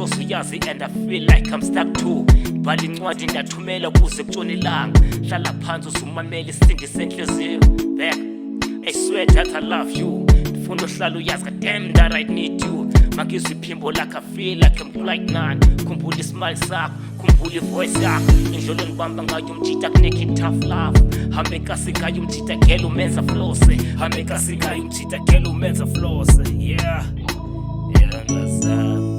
inhloso yazi and I feel like I'm stuck too. Bhala incwadi ndathumela kuze kutshona ilanga. Hlala phansi usumamela isindi senhliziyo. Back, I swear that I love you. Ndifuna uhlala uyazi damn that I need you. Makizwa iphimbo like I feel like I'm like none. Khumbula ismile sakho, khumbula ivoice yakho. Indlela onibamba ngayo umjita kunika tough love. Hambe kasikayo umjita gelo umenza flose. Hambe kasikayo umjita gelo umenza flose. Yeah. Yeah, ngazama.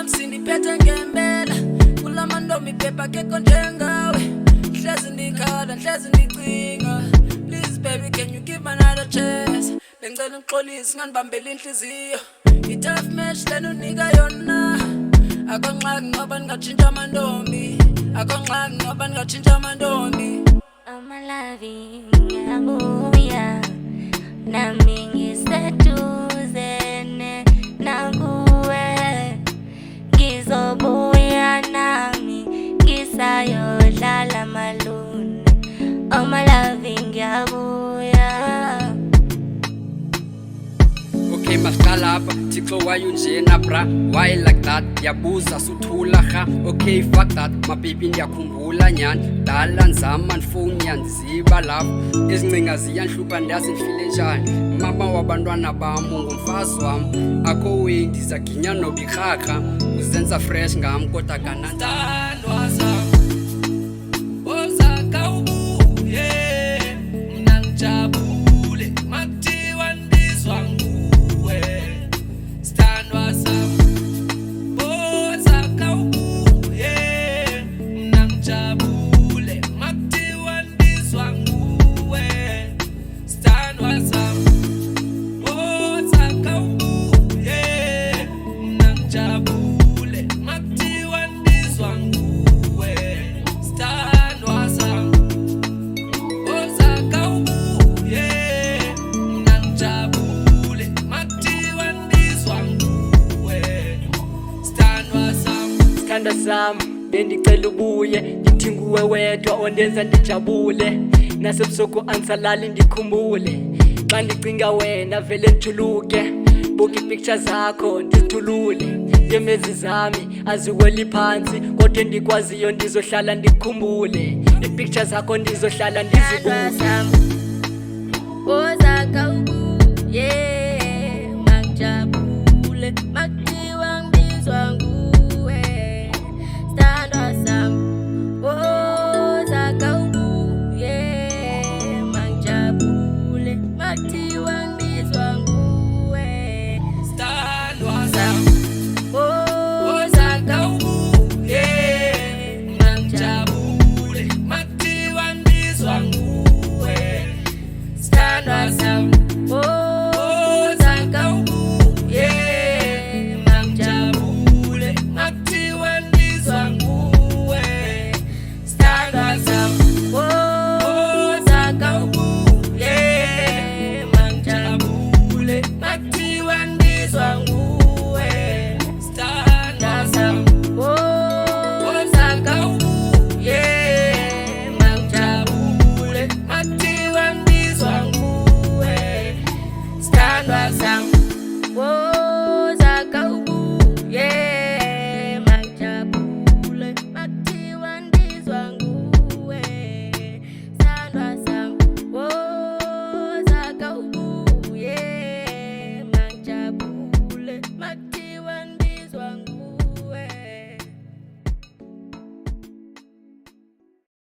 Sindiphethe ngempela kulamando miphepha kekho njengawe hlezi ndikhala hlezi ndicinga please baby can you give me another chance bengicela ngixolise nganibambela inhliziyo i-tough match lena unika yona akonxaki ngoba ningatshintsha amantombi akonxaki ngoba ningatshintsha amantombi Omalavi ngiyabuya nami ngiseduzene nakuwe ngizobuya nami ngisayodlala malune Omalavi ngiyabuya. Okay masiqala apha Thixo why unjena bra why like that yabuza suthula ha okay fuck that my baby ndiyakhumbula nyani dala nzama nifowuni yandiziba lapho ezincinga ziyanhlupha ndazi ndifile njani mama wabantwana bam ngumfazi wam akho way ndizaginya nobirhakha uzenza fresh ngam kodwa kanantandwa zam ozaka ubuye mina ngijabule makuthiwa ndizwa nguwe standwa zam ozaka ubuye mina ngijabule makuthiwa ndizwa nguwe standwa zam ozaka ubuye mina ngijabule makuthiwa ndizwa nguwe standwa zam ozaka ubuye mina ngijabule makuthiwa ndizwa nguwe standwa zam. Sithanda sami bendicela ubuye ngithi nguwe wedwa ondenza ndijabule nasebusuku angisalali ndikhumbule xa ndicinga wena vele ndijuluke buka iipicture zakho ndizithulule ngemezi zami aziweli phantsi kodwa endikwaziyo ndizohlala ndikhumbule iipicture zakho ndizohlala ndizibuke Ozaka ubuye